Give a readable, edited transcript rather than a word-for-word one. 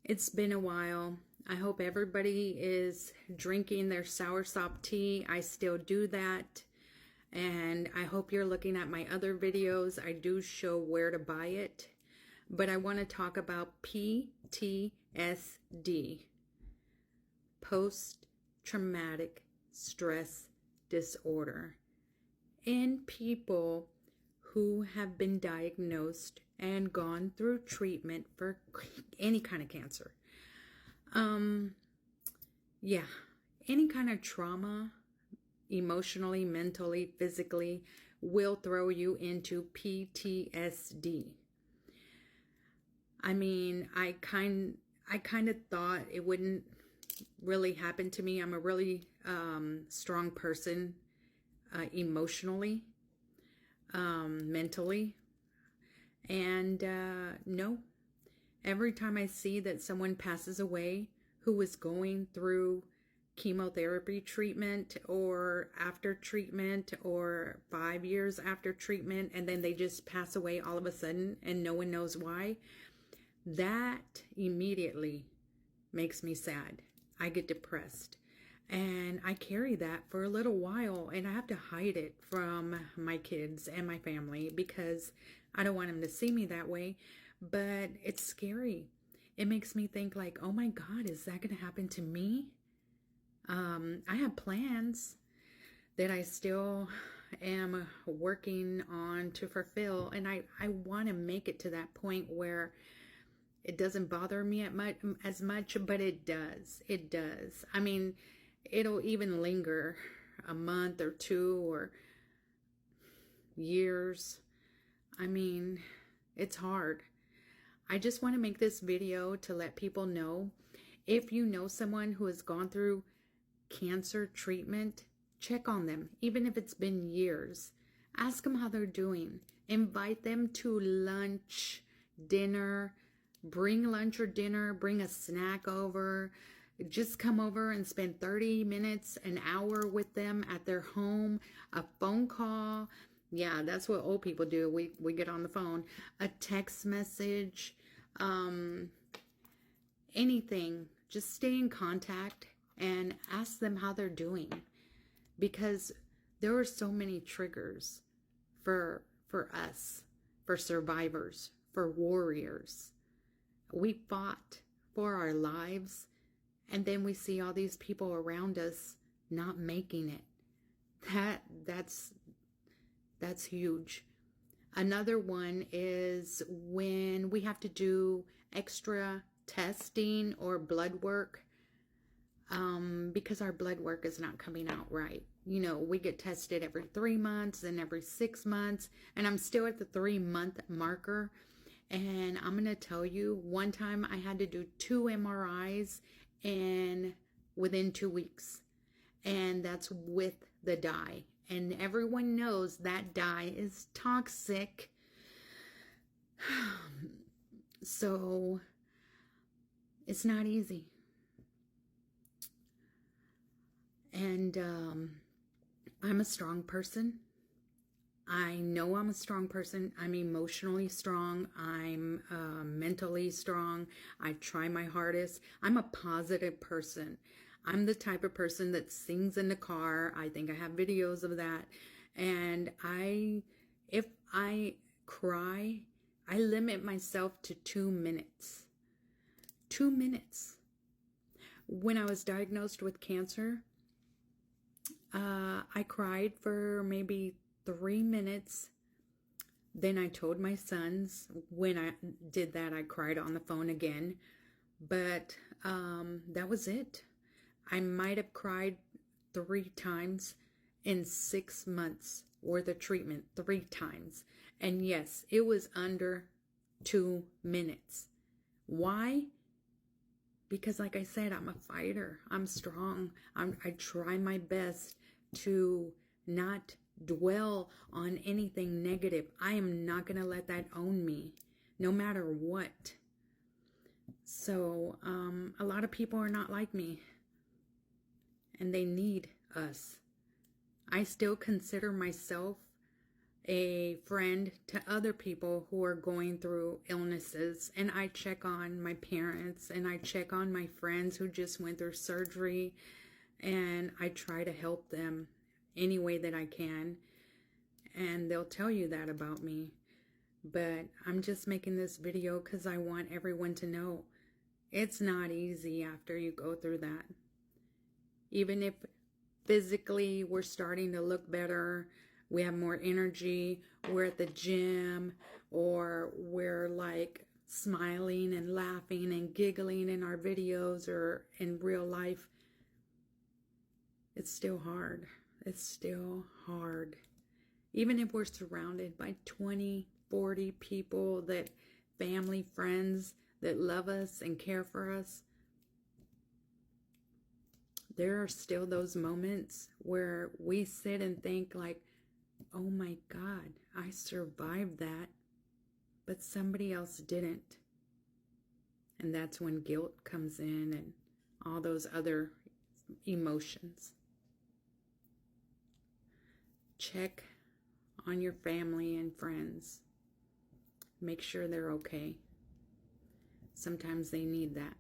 It's been a while. I hope everybody is drinking their soursop tea. I still do that. And I hope you're looking at my other videos. I do show where to buy it. But I want to talk about P.T.S.D. Post-traumatic stress disorder in people who have been diagnosed and gone through treatment for any kind of cancer. Yeah, any kind of trauma, emotionally, mentally, physically, will throw you into PTSD. I mean, I kind of thought it wouldn't really happen to me. I'm a really strong person, emotionally, mentally. And no, every time I see that someone passes away who was going through chemotherapy treatment or after treatment or 5 years after treatment, and then they just pass away all of a sudden and no one knows why, that immediately makes me sad. I get depressed. And I carry that for a little while, and I have to hide it from my kids and my family because I don't want them to see me that way. But it's scary. It makes me think like, oh my God, is that going to happen to me? I have plans that I still am working on to fulfill. And I want to make it to that point where it doesn't bother me as much, but it does. It does. I mean, it'll even linger a month or two or years. I mean, it's hard. I just want to make this video to let people know, if you know someone who has gone through cancer treatment, check on them, even if it's been years. Ask them how they're doing. Invite them to lunch, dinner. Bring lunch or dinner. Bring a snack over. Just come over and spend 30 minutes, an hour with them at their home. A phone call. Yeah, that's what old people do. We get on the phone. A text message. Anything. Just stay in contact and ask them how they're doing. Because there are so many triggers for us, for survivors, for warriors. We fought for our lives. And then we see all these people around us not making it. That's huge. Another one is when we have to do extra testing or blood work because our blood work is not coming out right. You know, we get tested every 3 months and every 6 months, and I'm still at the 3-month marker. And I'm going to tell you, one time I had to do 2 MRIs and within 2 weeks. And that's with the dye. And everyone knows that dye is toxic. So it's not easy. And I'm a strong person. I know I'm a strong person. I'm emotionally strong. I'm mentally strong. I try my hardest. I'm a positive person. I'm the type of person that sings in the car. I think I have videos of that. And if I cry, I limit myself to 2 minutes. 2 minutes. When I was diagnosed with cancer, I cried for maybe 3 minutes. Then I told my sons. When I did that, I cried on the phone again. But that was it. I might have cried 3 times in 6 months worth of treatment. 3 times. And yes, it was under 2 minutes. Why? Because like I said, I'm a fighter. I'm strong. I try my best to not dwell on anything negative. I am not going to let that own me, no matter what. So, a lot of people are not like me, and they need us. I still consider myself a friend to other people who are going through illnesses, and I check on my parents and I check on my friends who just went through surgery, and I try to help them any way that I can, and they'll tell you that about me. But I'm just making this video because I want everyone to know it's not easy after you go through that. Even if physically we're starting to look better, we have more energy, we're at the gym, or we're like smiling and laughing and giggling in our videos or in real life, it's still hard. It's still hard. Even if we're surrounded by 20, 40 people, that family, friends that love us and care for us, there are still those moments where we sit and think like, oh my God, I survived that, but somebody else didn't. And that's when guilt comes in and all those other emotions. Check on your family and friends. Make sure they're okay. Sometimes they need that.